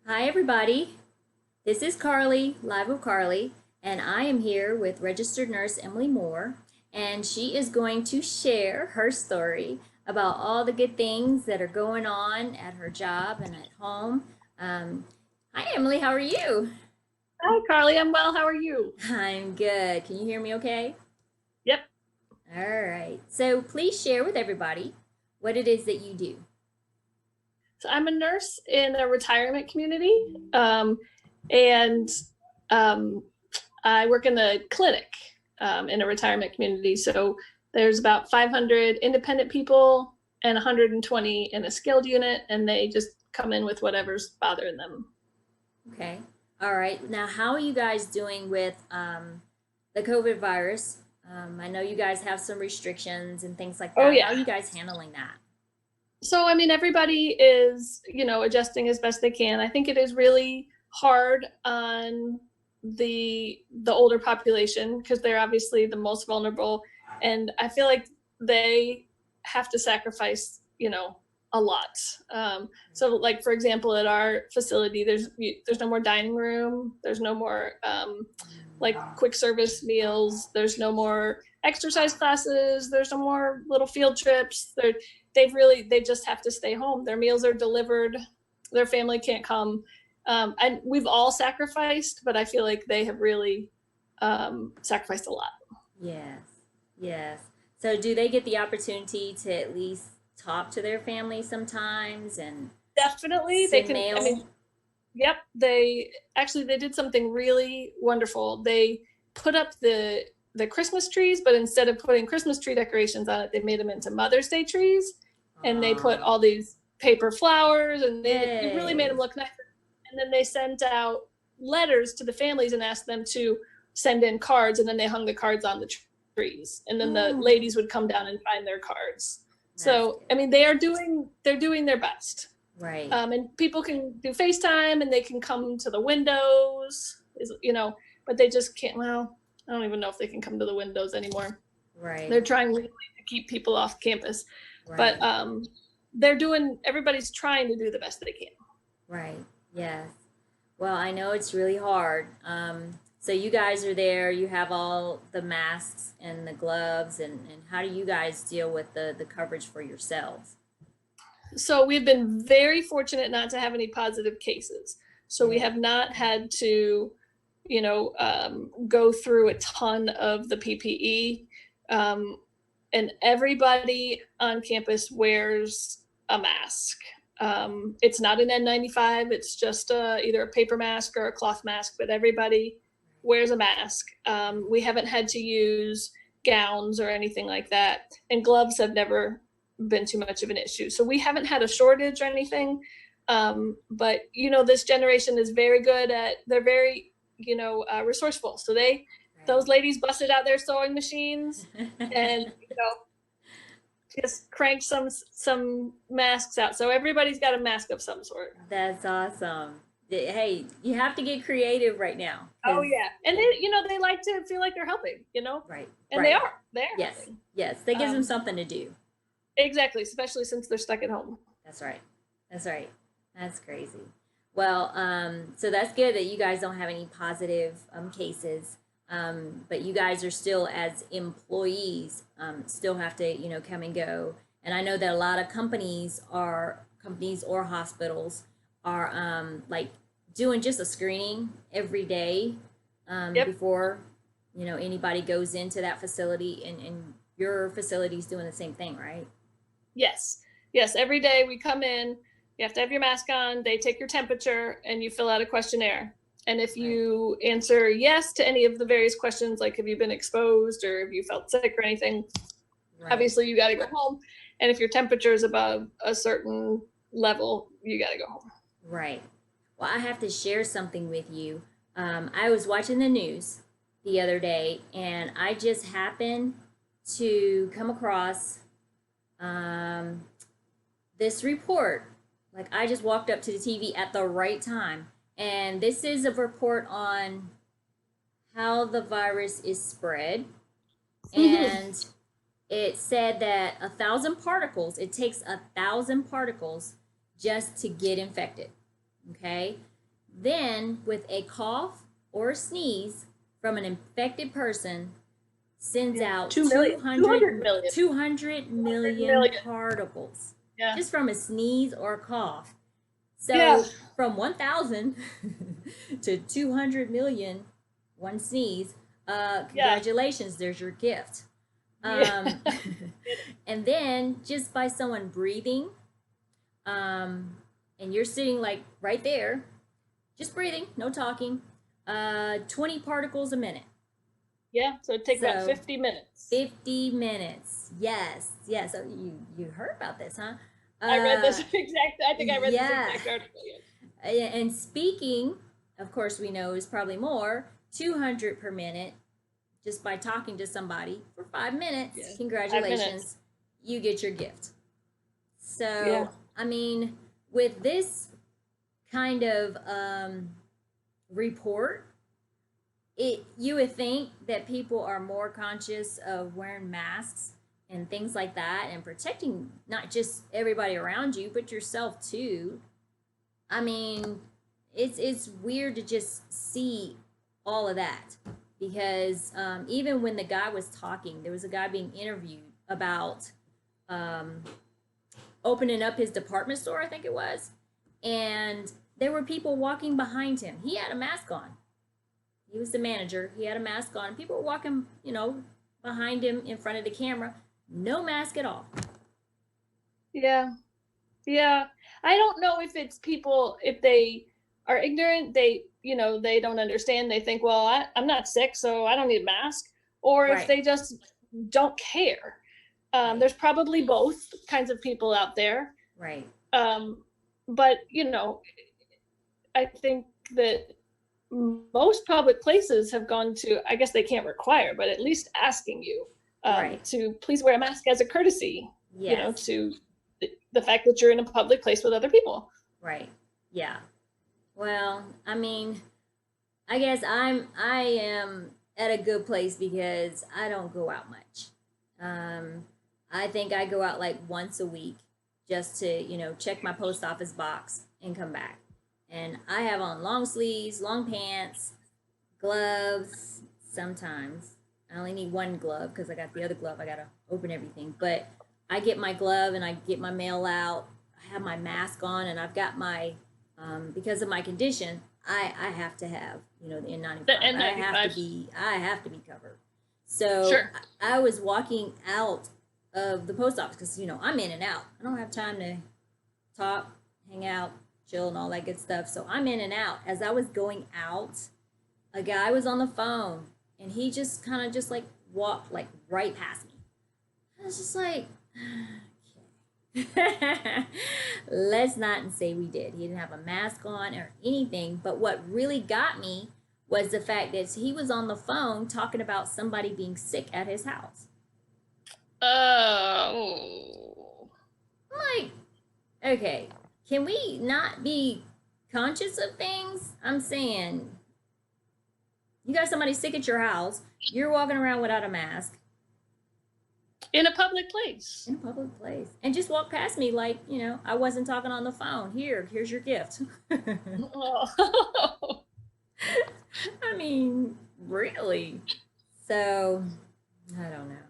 Hi, everybody. This is Carly, Live with Carly, and I am here with registered nurse Emily Moore, and she is going to share her story about all the good things that are going on at her job and at home. Um, Hi, Emily. How are you? Hi, Carly. I'm well. How are you? I'm good. Can you hear me okay? Yep. All right. So please share with everybody what it is that you do. So I'm a nurse in a retirement community, and um, I work in the clinic in a retirement community. So there's about 500 independent people and 120 in a skilled unit, and they just come in with whatever's bothering them. Okay. All right. Now, how are you guys doing with the COVID virus? I know you guys have some restrictions and things like Oh that. How yeah. are you guys handling that? So I mean, everybody is adjusting as best they can. I think it is really hard on the older population because they're obviously the most vulnerable, and I feel like they have to sacrifice a lot. So like for example, at our facility, there's no more dining room, there's no more like quick service meals, there's no more exercise classes, there's no more little field trips. They just have to stay home. Their meals are delivered, their family can't come. And we've all sacrificed, but I feel like they have really sacrificed a lot. Yes. Yes. So, do they get the opportunity to at least talk to their family sometimes and Definitely, they send can. I mean, mail? yep, they did something really wonderful. They put up the Christmas trees, but instead of putting Christmas tree decorations on it, they made them into Mother's Day trees, and they put Um, all these paper flowers, and they really made them Yay. look nice. And then they sent out letters to the families and asked them to send in cards, and then they hung the cards on the trees, and then the Oh, ladies would come down and find their cards. that's So I good. mean, they're doing their best. Right. And people can do FaceTime and they can come to the windows, but they just can't. Well, I don't even know if they can come to the windows anymore. Right. They're trying really to keep people off campus, but Right. everybody's trying to do the best they can. Right. Yes. Well, I know it's really hard. So you guys are there, you have all the masks and the gloves, and how do you guys deal with the coverage for yourselves? So we've been very fortunate not to have any positive cases. So we Good. have not had to, go through a ton of the PPE. And everybody on campus wears a mask. It's not an N95, it's just either a paper mask or a cloth mask, but everybody wears a mask. We haven't had to use gowns or anything like that. And gloves have never been too much of an issue. So we haven't had a shortage or anything. But this generation is very good they're very, resourceful. So those ladies busted out their sewing machines and, Right. just cranked some masks out. So everybody's got a mask of some sort. That's awesome. Hey, you have to get creative right now Oh because yeah. And they like to feel like they're helping. right, And right. they're Yes, helping. yes. That gives them Um, something to do. exactly, especially since they're stuck at home. That's right. That's right. That's crazy. Well, so that's good that you guys don't have any positive cases, but you guys are still, as employees, still have to, come and go. And I know that a lot of companies or hospitals are like doing just a screening every day Yep. before, anybody goes into that facility, and your facility is doing the same thing, right? Yes. Yes. Every day we come in, you have to have your mask on, they take your temperature, and you fill out a questionnaire. And if Right. you answer yes to any of the various questions, like have you been exposed or have you felt sick or anything, Right. obviously you got to go home. And if your temperature is above a certain level, you got to go home. Right. Well, I have to share something with you. I was watching the news the other day, and I just happened to come across um, this report. Like, I just walked up to the TV at the right time, and this is a report on how the virus is spread. And it said that it takes 1,000 particles just to get infected. Okay. then with a cough or a sneeze from an infected person sends out 200 million. 200 million particles Yeah. just from a sneeze or a cough. So Yeah. from 1,000 to 200 million, one sneeze. Congratulations, there's your gift. Yeah. And then just by someone breathing, and you're sitting like right there, just breathing, no talking, 20 particles a minute. Yeah, so it'd take about So, 50 minutes. 50 minutes. Yes, yes. So you heard about this, huh? I read this exact. I think I read yeah. this exact article. Yes. And speaking, of course, we know is probably more. 200 per minute, just by talking to somebody for 5 minutes. Yeah. Congratulations, 5 minutes. You get your gift. So, Yeah. I mean, with this kind of report, you would think that people are more conscious of wearing masks and things like that and protecting not just everybody around you but yourself too. I mean, it's weird to just see all of that because even when the guy was talking, there was a guy being interviewed about um, opening up his department store, I think it was, and there were people walking behind him. He had a mask on. He was the manager. He had a mask on. People were walking, behind him in front of the camera. No mask at all. Yeah. Yeah. I don't know if it's people, if they are ignorant, they don't understand. They think, well, I'm not sick, so I don't need a mask. Or if they just don't care. There's probably both kinds of people out there. Right. But, I think that most public places have gone to, I guess they can't require, but at least asking you to please wear a mask as a courtesy, to the fact that you're in a public place with other people. Right. Yeah. Well, I mean, I guess I am at a good place because I don't go out much. I think I go out like once a week just to, check my post office box and come back. And I have on long sleeves, long pants, gloves sometimes. I only need one glove because I got the other glove. I got to open everything. But I get my glove and I get my mail out. I have my mask on and I've got my, because of my condition, I have to have, the N95. The N95. I have to be covered. So sure. I was walking out of the post office because, I'm in and out. I don't have time to talk, hang out, chill and all that good stuff. So I'm in and out. As I was going out, a guy was on the phone and he just kind of just like walked like right past me. I was just like, okay. Let's not say we did. He didn't have a mask on or anything. But what really got me was the fact that he was on the phone talking about somebody being sick at his house. Oh. I'm like, okay. Can we not be conscious of things? I'm saying, you got somebody sick at your house, you're walking around without a mask. In a public place. In a public place. And just walk past me like, I wasn't talking on the phone. Here's your gift. Oh. I mean, really? So, I don't know.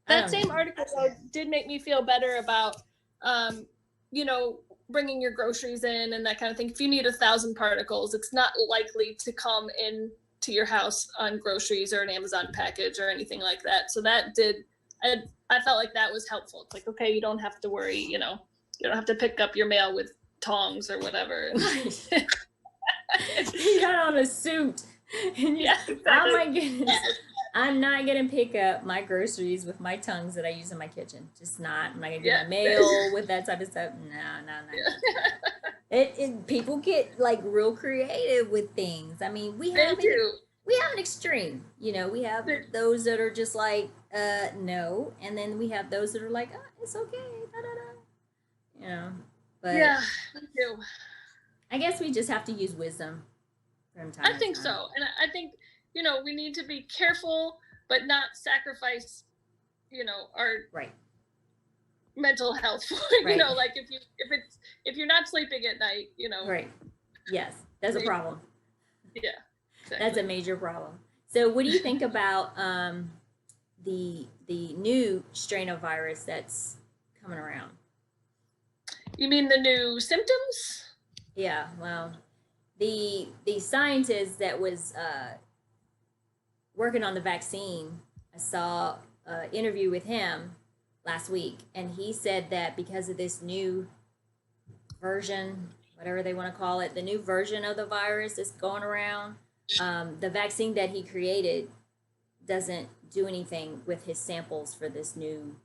That same article though, did make me feel better about, bringing your groceries in and that kind of thing. If you need 1,000 particles, it's not likely to come in to your house on groceries or an Amazon package or anything like that. So that did, I felt like that was helpful. It's like, okay, you don't have to worry, you don't have to pick up your mail with tongs or whatever. You got on a suit. And yeah, exactly. Oh my goodness. I'm not gonna pick up my groceries with my tongs that I use in my kitchen. Just not. I'm not gonna get my mail with that type of stuff. No. People get like real creative with things. I mean, we have an extreme. We have those that are just like no, and then we have those that are like, it's okay. But yeah, me too. I guess we just have to use wisdom from time. I think so, and I think we need to be careful, but not sacrifice, our right mental health. Right. Like if you're not sleeping at night, right. Yes, that's a problem. Yeah, That's a exactly. major problem. So, what do you think about the new strain of virus that's coming around? You mean the new symptoms? Yeah, well, the scientist that was working on the vaccine, I saw an interview with him last week, and he said that because of this new version, whatever they want to call it, the new version of the virus that's going around, the vaccine that he created doesn't do anything with his samples for this new.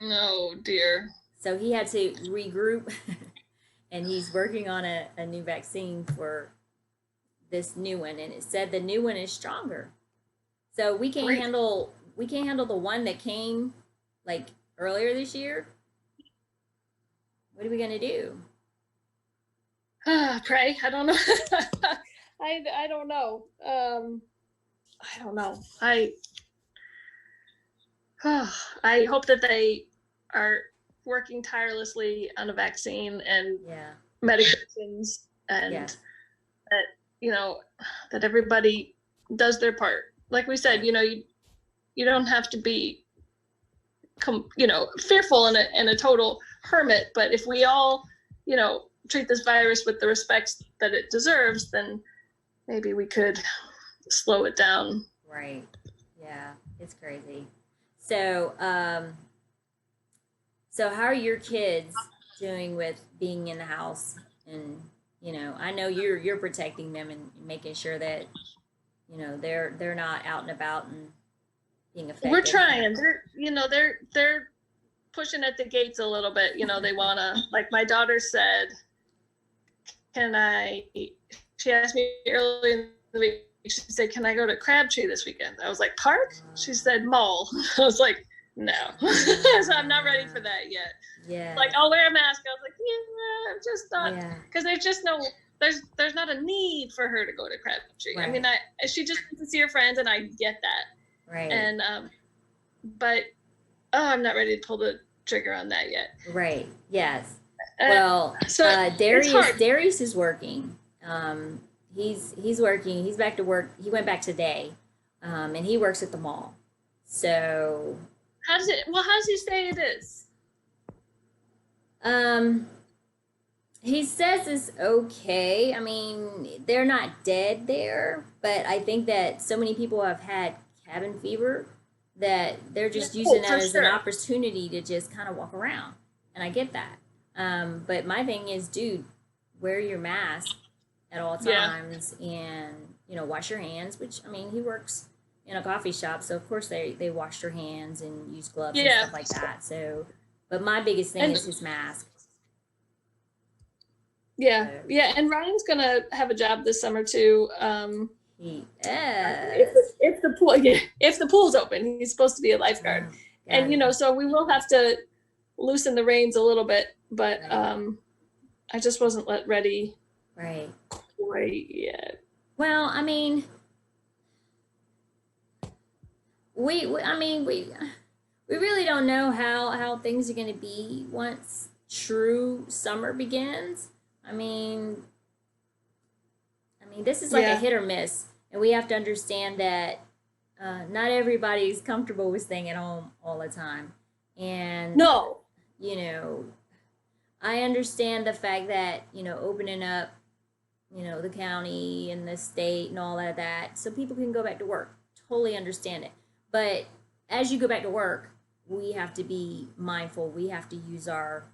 Oh dear. So he had to regroup, and he's working on a new vaccine for this new one, and it said the new one is stronger. So Great. we can't handle the one that came like earlier this year. What are we gonna do? Pray. I don't know. I don't know. I don't know. I hope that they are working tirelessly on a vaccine and Yeah. medications, and Yes. that you know that everybody does their part. Like we said, Right. you don't have to be fearful and a total hermit, but if we all treat this virus with the respect that it deserves, then maybe we could slow it down. Right. Yeah. It's crazy. So, so how are your kids doing with being in the house? And I know you're protecting them and making sure that they're not out and about and being We're affected. trying. They're pushing at the gates a little bit. They wanna, like my daughter said, can I she asked me earlier in the week, she said, can I go to Crabtree this weekend? I was like, park? She said, mall. I was like, no. So I'm not ready for that yet. Yeah. Like, I'll wear a mask. I was like, yeah, I'm just not, Yeah. because there's not a need for her to go to Crabtree. Right. I mean, she just wants to see her friends, and I get that. Right. And but I'm not ready to pull the trigger on that yet. Right. Yes. Well, So it's hard. Darius is working. He's working. He's back to work. He went back today, and he works at the mall. So, How does he say it is? he says it's okay. I mean, they're not dead there, but I think that so many people have had cabin fever that they're just using that as an opportunity to just kind of walk around. And I get that. But my thing is, dude, wear your mask at all times, and wash your hands. Which, I mean, he works in a coffee shop, so of course they wash their hands and use gloves and stuff like that. So, but my biggest thing is his mask. Yeah, yeah, and Ryan's gonna have a job this summer too. If the pool, if the pool's open, he's supposed to be a lifeguard, and so we will have to loosen the reins a little bit. But I just wasn't ready. Right. Quite yet. Well, I mean, we really don't know how things are going to be once true summer begins. I mean, this is like a hit or miss, and we have to understand that not everybody's comfortable with staying at home all the time. And no, I understand the fact that opening up, the county and the state and all of that, so people can go back to work. Totally understand it, but as you go back to work, we have to be mindful. We have to use our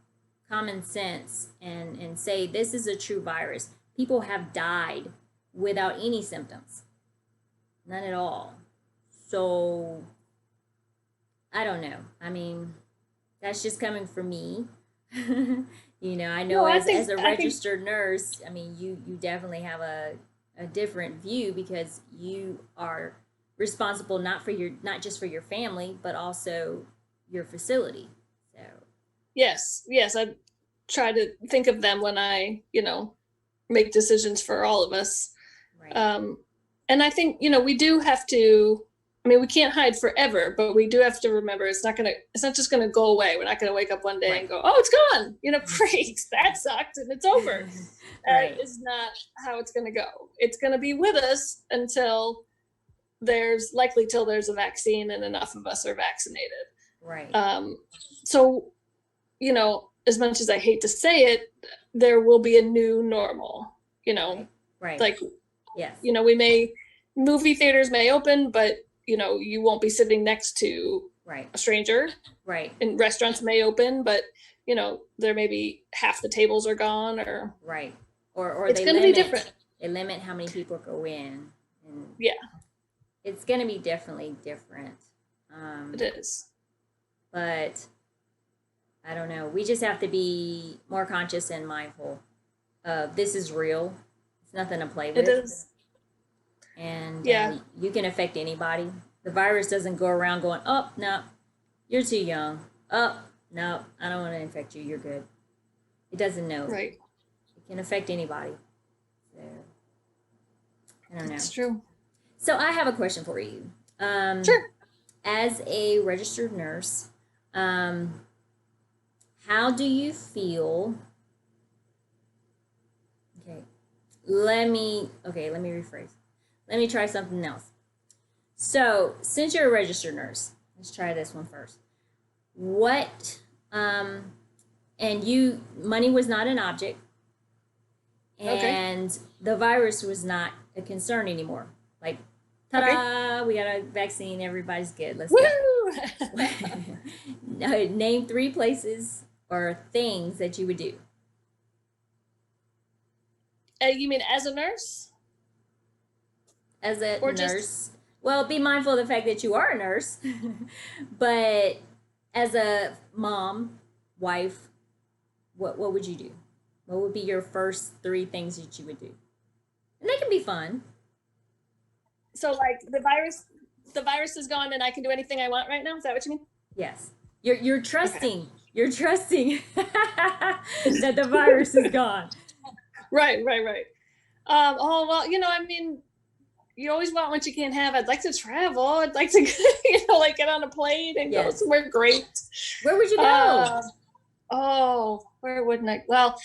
common sense and say this is a true virus. People have died without any symptoms, none at all. So I don't know. I mean, that's just coming from me. I know as a registered nurse, I mean, you definitely have a different view because you are responsible not just for your family, but also your facility. So yes, I try to think of them when I make decisions for all of us. right. And I think we do have to I mean, we can't hide forever, but we do have to remember it's not just gonna go away. We're not gonna wake up one day and go, oh, it's gone. Great, that sucked and it's over. That is not how it's gonna go. It's gonna be with us until there's a vaccine and enough of us are vaccinated. Right. So, as much as I hate to say it, there will be a new normal, Right. Like, yes. Movie theaters may open, but you won't be sitting next to a stranger. Right. And restaurants may open, but there may be half the tables are gone, or right. Or it's going to be different. They limit how many people go in. And yeah. It's going to be definitely different. It is. But I don't know. We just have to be more conscious and mindful of this is real. It's nothing to play with. It is. And you can affect anybody. The virus doesn't go around going, oh, no, you're too young. Oh, no, I don't want to infect you. You're good. It doesn't know. Right. It can affect anybody. So, I don't know. That's true. So I have a question for you. Sure. As a registered nurse, how do you feel? Okay, let me rephrase. Let me try something else. So, since you're a registered nurse, let's try this one first. What, and money was not an object, and the virus was not a concern anymore. Like, ta-da, we got a vaccine, everybody's good, let's go. Name 3 places or things that you would do. You mean as a nurse? As a nurse, well, be mindful of the fact that you are a nurse, but as a mom, wife, what would you do? What would be your first 3 things that you would do? And they can be fun. So, like, the virus is gone, and I can do anything I want right now. Is that what you mean? Yes, you're trusting. Okay. You're trusting that the virus is gone. Right. Oh well, I mean, you always want what you can't have. I'd like to travel. I'd like to, get on a plane and go somewhere great. Where would you go? Where wouldn't I? Well,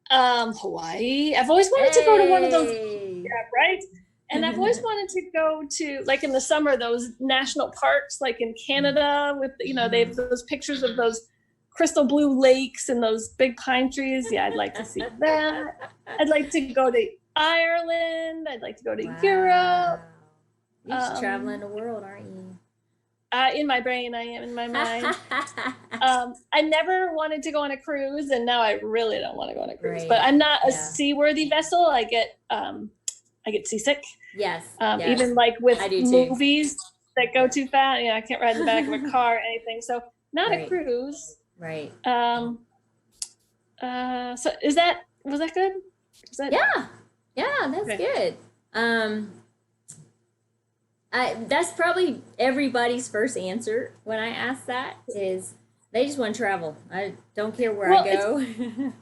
Hawaii. I've always wanted to go to one of those. Yeah, right. And I've always wanted to go to, like, in the summer, those national parks, like in Canada, with they have those pictures of those crystal blue lakes and those big pine trees. Yeah, I'd like to see that. I'd like to go to Ireland. I'd like to go to Europe. You're just traveling the world, aren't you? In my brain, I am. In my mind. I never wanted to go on a cruise, and now I really don't want to go on a cruise. Right. But I'm not a seaworthy vessel. I get seasick. Yes. Even like with movies that go too fast. I can't ride in the back of a car or anything. So not a cruise. Right. So was that good? Yeah, that's good. That's probably everybody's first answer when I ask that is they just want to travel. I don't care where I go.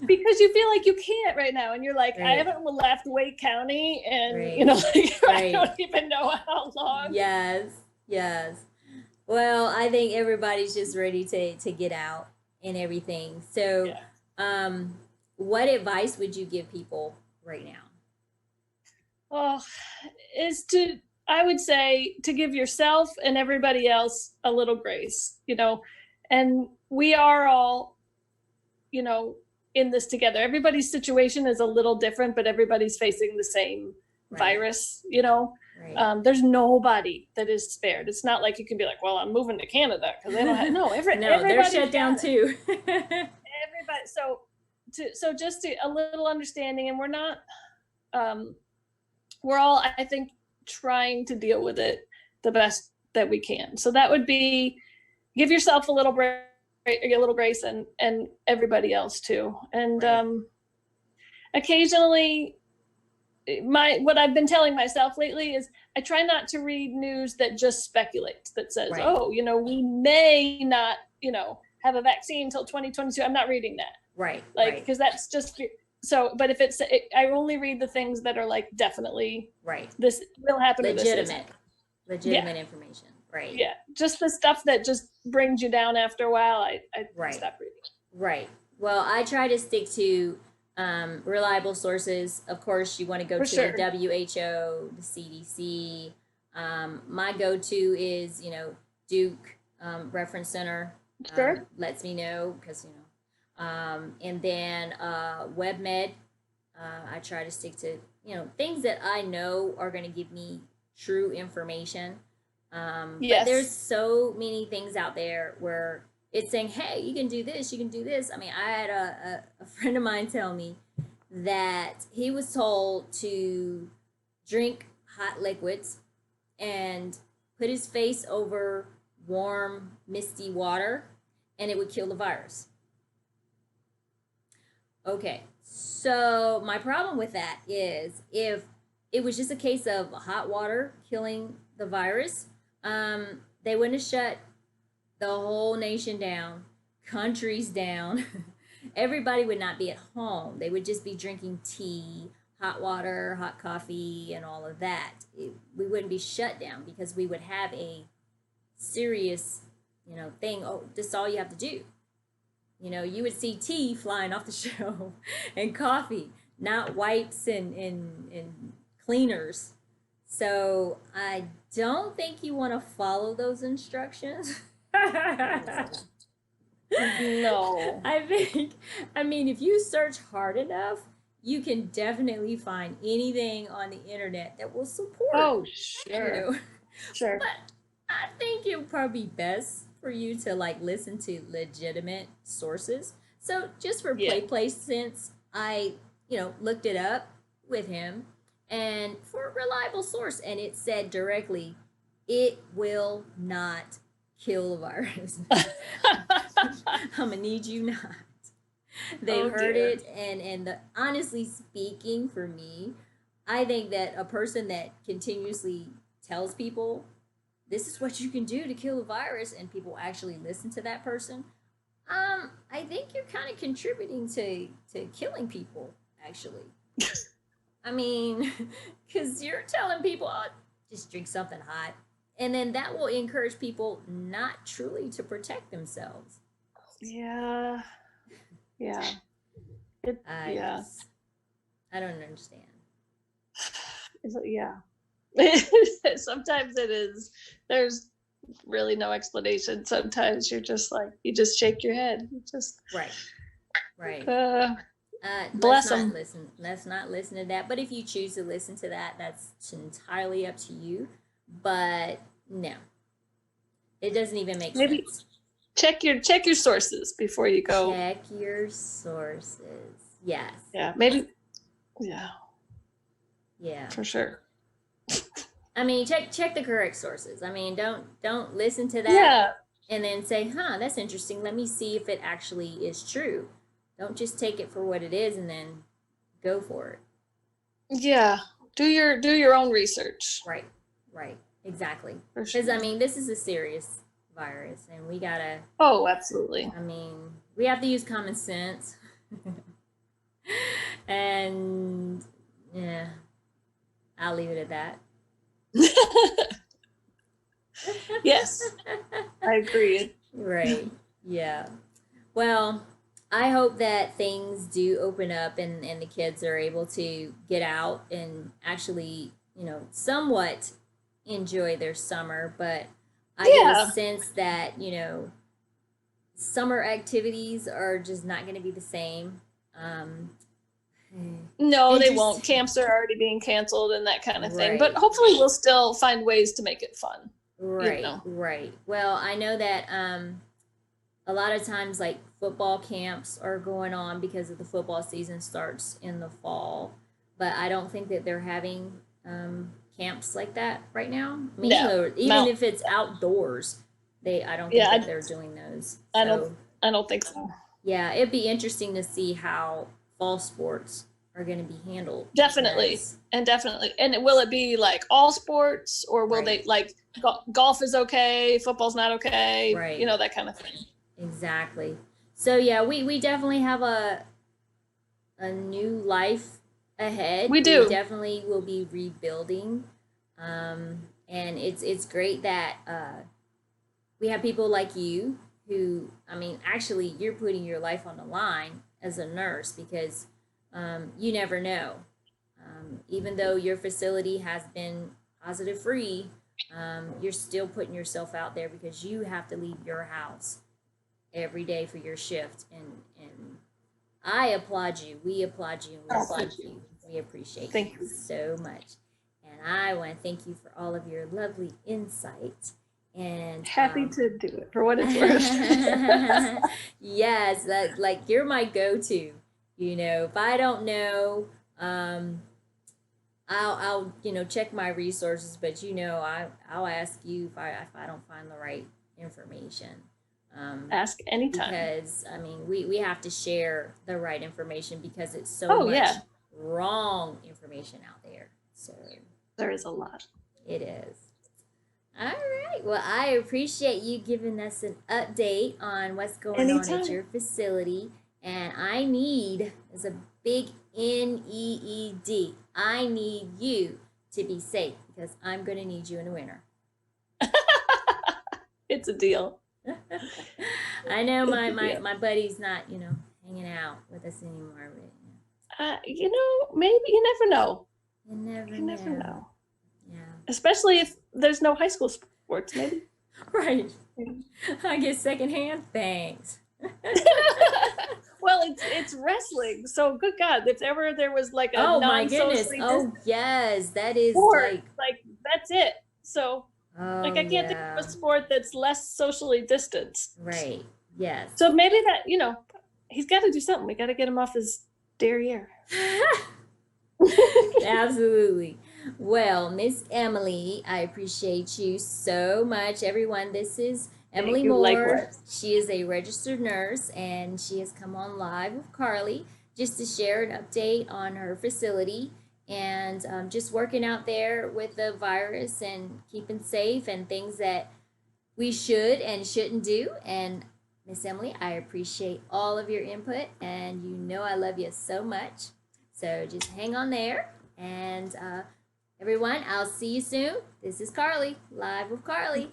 Because you feel like you can't right now, and you're like, I haven't left Wake County, and I don't even know how long. Yes. Well, I think everybody's just ready to get out and everything. So, what advice would you give people right now? Well, I would say to give yourself and everybody else a little grace, and we are all, in this together. Everybody's situation is a little different, but everybody's facing the same virus, Right. There's nobody that is spared. It's not like you can be like, well, I'm moving to Canada because they don't have, they're shut down too. Everybody. So just a little understanding, and we're not, we're all, I think, trying to deal with it the best that we can. So that would be give yourself a little grace and everybody else too. And occasionally what I've been telling myself lately is I try not to read news that just speculates, that says, we may not, have a vaccine until 2022. I'm not reading that. Right. Because that's just so, but if I only read the things that are like definitely right. This will happen. Legitimate. legitimate information. Right. Yeah, just the stuff that just brings you down after a while. I Right. stopped reading. Right. Well, I try to stick to reliable sources. Of course, you want to go For to the sure. WHO, the CDC. My go-to is, Duke Reference Center. Sure. Lets me know because, and then WebMed. I try to stick to, things that I know are going to give me true information. But there's Yes. so many things out there where it's saying, hey, you can do this, you can do this. I mean, I had a friend of mine tell me that he was told to drink hot liquids and put his face over warm, misty water, and it would kill the virus. Okay, so my problem with that is if it was just a case of hot water killing the virus, they wouldn't have shut the whole nation down, countries down. Everybody would not be at home. They would just be drinking tea, hot water, hot coffee, and all of that. We wouldn't be shut down because we would have a serious, thing. Oh, this is all you have to do. You would see tea flying off the shelf and coffee, not wipes and cleaners. So I don't think you want to follow those instructions. No. I mean, if you search hard enough, you can definitely find anything on the internet that will support, Oh, you sure. know. Sure. But I think it would probably be best for you to like listen to legitimate sources. So just for Yeah. play sense, I, looked it up with him and for a reliable source and it said directly, it will not kill the virus. I'm gonna need you not. They've Oh heard dear. it, and honestly speaking, for me, I think that a person that continuously tells people this is what you can do to kill the virus, and people actually listen to that person, I think you're kind of contributing to killing people. Actually, I mean, because you're telling people, oh, just drink something hot, and then that will encourage people not truly to protect themselves. Yeah. Yeah. I Yeah. just, I don't understand. Yeah. Sometimes it is. There's really no explanation. Sometimes you're just like, you just shake your head. You just, Right, right. Let's bless not them. listen. Let's not listen to that. But if you choose to listen to that, that's entirely up to you. But no, it doesn't even make Maybe sense. check your sources before you go. Check your sources. Yes. Yeah. Maybe. Yeah. Yeah. For sure. I mean, check the correct sources. I mean, don't listen to that Yeah. and then say, "Huh, that's interesting. Let me see if it actually is true." Don't just take it for what it is and then go for it. Yeah. Do your own research. Right. Right. Exactly. For Because I sure. mean, this is a serious virus, and we gotta. Oh, absolutely. I mean, we have to use common sense. And yeah, I'll leave it at that. Yes, I agree. Right. Yeah. Well, I hope that things do open up and the kids are able to get out and actually, somewhat enjoy their summer. But I get a Yeah. sense that, summer activities are just not going to be the same. Um, No, they won't. Interesting. Camps are already being canceled and that kind of thing. But Right. hopefully we'll still find ways to make it fun. Right, know. right. Well, I know that a lot of times like football camps are going on because of the football season starts in the fall, but I don't think that they're having camps like that right now. I mean, No. even No. if it's outdoors, I don't think Yeah, that they're doing those. I So don't I don't think so. yeah, it'd be interesting to see how fall sports are going to be handled. Definitely. because- And definitely. And will it be like all sports or will they Right. like golf is okay, football's not okay, Right. that kind of thing. Exactly. So yeah, we definitely have a new life ahead. We do. We definitely will be rebuilding. And it's great that we have people like you who, I mean, actually, you're putting your life on the line as a nurse because you never know. Even though your facility has been positive free, you're still putting yourself out there because you have to leave your house every day for your shift. And I applaud you. We applaud you. And we thank you. We appreciate Thank you you. so much. And I want to thank you for all of your lovely insight. And Happy to do it for what it's worth. yes, that like you're my go-to. You know, if I don't know, I'll check my resources, but I'll ask you if I don't find the right information. Ask anytime. Because I mean, we have to share the right information because it's so Oh, much yeah. wrong information out there. So There is a lot. it is. All right. Well, I appreciate you giving us an update on what's going on at Anytime. your facility. And I need, is a big NEED. I need you to be safe because I'm going to need you in the winter. It's a deal. I know my, It's a my, deal. my buddy's not, hanging out with us anymore. But, Maybe you never know. you never You never know. Yeah. Especially if there's no high school sports, maybe. Right. I get secondhand thanks. Well, it's wrestling, so good God, if ever there was like a Oh my goodness. non-socially Oh yes, that is sport, like that's it. So oh like I can't think yeah. of a sport that's less socially distanced. Right. Yes. So maybe that, he's got to do something. We got to get him off his derriere. Absolutely. Well, Miss Emily, I appreciate you so much. Everyone, this is Emily you, Moore. likewise. She is a registered nurse and she has come on live with Carly just to share an update on her facility and just working out there with the virus and keeping safe and things that we should and shouldn't do. And Miss Emily, I appreciate all of your input and you know I love you so much. So just hang on there. And everyone, I'll see you soon. This is Carly, live with Carly.